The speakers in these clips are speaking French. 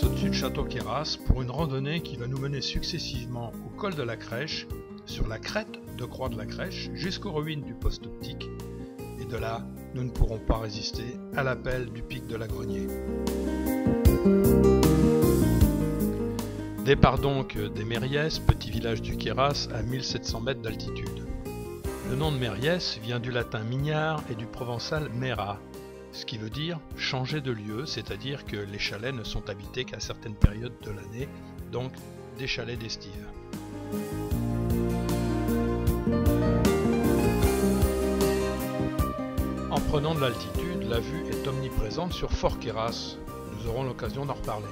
passe au-dessus de Château-Queyras pour une randonnée qui va nous mener successivement au col de la Crèche, sur la crête de Croix de la Crèche, jusqu'aux ruines du poste optique. Et de là, nous ne pourrons pas résister à l'appel du pic de la Grenier. Départ donc des Mériès, petit village du Queyras à 1700 mètres d'altitude. Le nom de Mériès vient du latin mignard et du provençal mera, ce qui veut dire changer de lieu, c'est-à-dire que les chalets ne sont habités qu'à certaines périodes de l'année, donc des chalets d'estive. En prenant de l'altitude, la vue est omniprésente sur Fort Queyras. Nous aurons l'occasion d'en reparler.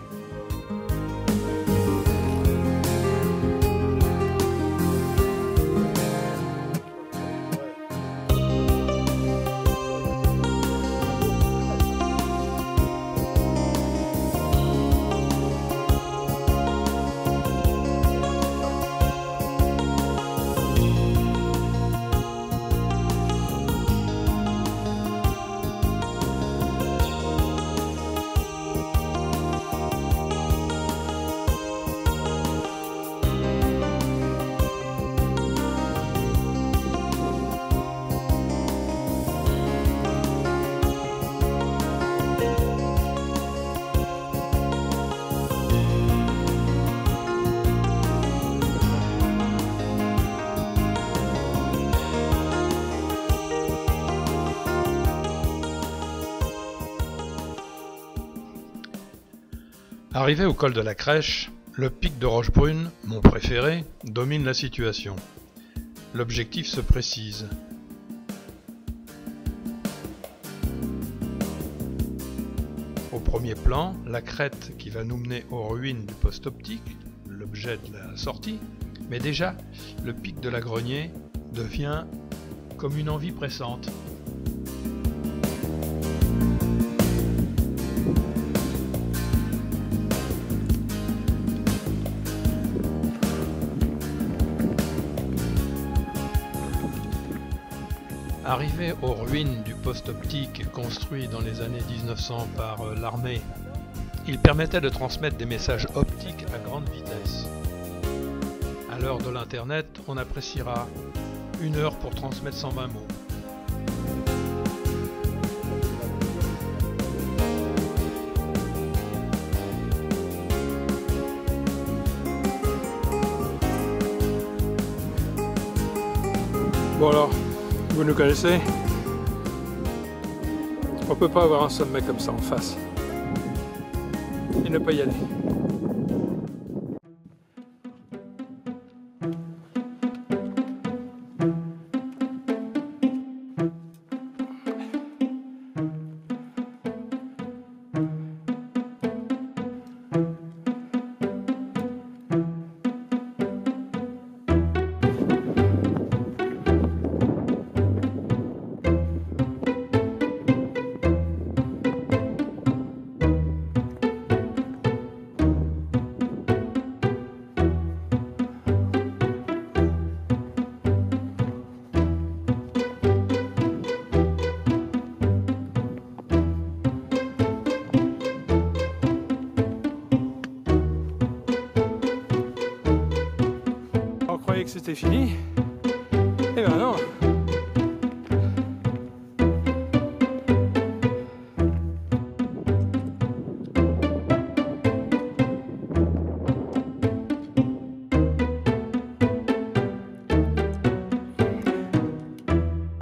Arrivé au col de la Crèche, le pic de Rochebrune, mon préféré, domine la situation. L'objectif se précise. Au premier plan, la crête qui va nous mener aux ruines du poste optique, l'objet de la sortie, mais déjà, le pic de la Grenier devient comme une envie pressante. Arrivé aux ruines du poste optique construit dans les années 1900 par l'armée, il permettait de transmettre des messages optiques à grande vitesse. À l'heure de l'internet, on appréciera 1 heure pour transmettre 120 mots. Bon alors, vous nous connaissez, on peut pas avoir un sommet comme ça en face et ne pas y aller. On croyait que c'était fini, et ben non.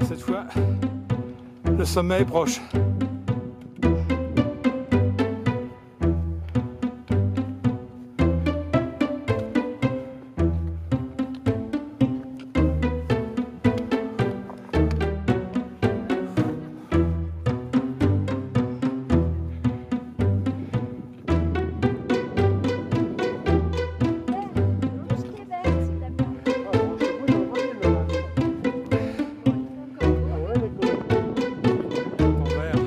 Cette fois, le sommet est proche. Vert.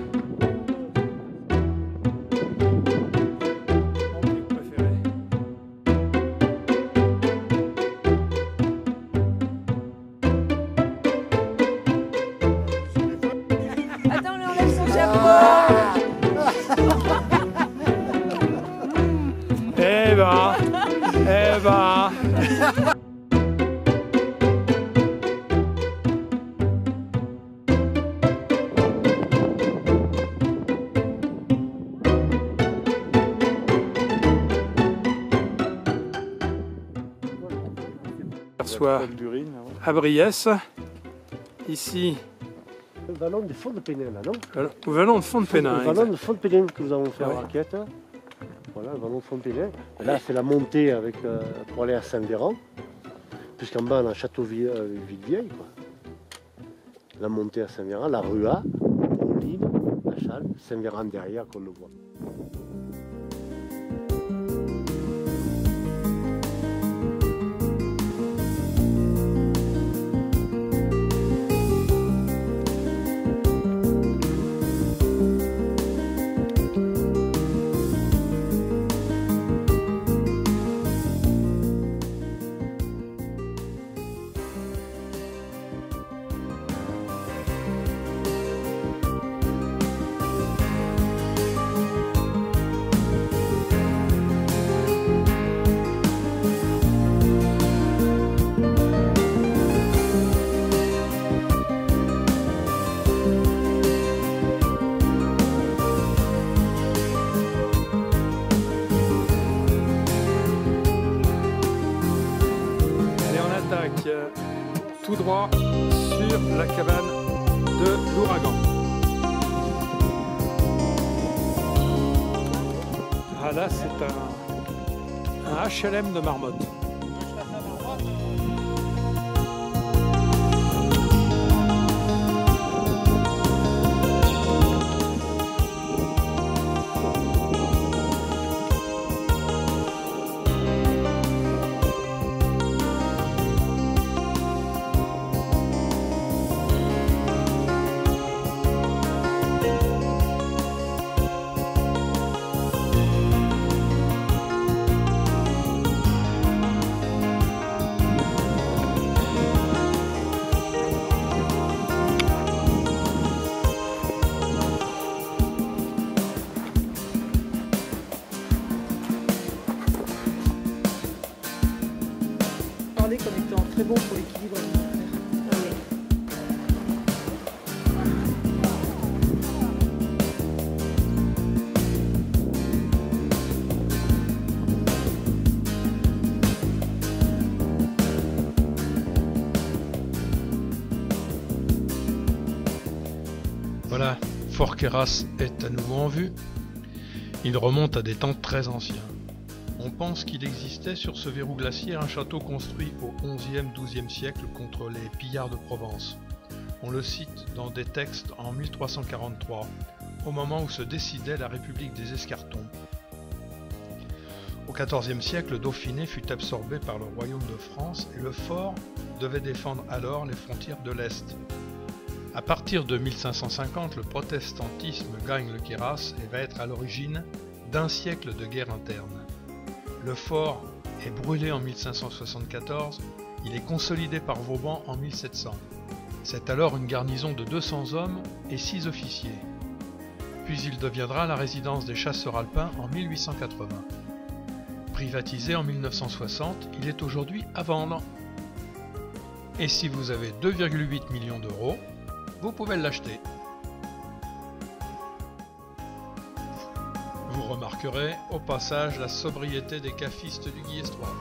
soit à Briès. Ici, le vallon du fond de Pénin, là, non? Le vallon de fond de Pénin. Le vallon de fond de Pénin que nous avons fait en raquette. Voilà, le vallon de fond de Pénin. Là, c'est la montée avec, pour aller à Saint-Véran. Puisqu'en bas, on a Château-Villevieille. La montée à Saint-Véran, la Rua, Moline, la Châle, Saint-Véran derrière, qu'on le voit. Tout droit sur la cabane de l'Ouragan. Ah là, c'est un HLM de marmotte. Comme étant très bon pour l'équilibre alimentaire. Voilà, Fort Queyras est à nouveau en vue. Il remonte à des temps très anciens. On pense qu'il existait sur ce verrou glaciaire un château construit au XIe-XIIe siècle contre les pillards de Provence. On le cite dans des textes en 1343, au moment où se décidait la République des Escartons. Au XIVe siècle, le Dauphiné fut absorbé par le royaume de France et le fort devait défendre alors les frontières de l'Est. À partir de 1550, le protestantisme gagne le Queyras et va être à l'origine d'un siècle de guerre interne. Le fort est brûlé en 1574, il est consolidé par Vauban en 1700. C'est alors une garnison de 200 hommes et 6 officiers. Puis il deviendra la résidence des chasseurs alpins en 1880. Privatisé en 1960, il est aujourd'hui à vendre. Et si vous avez 2,8 millions d'euros, vous pouvez l'acheter. Vous remarquerez au passage la sobriété des cafistes du Guillestrois.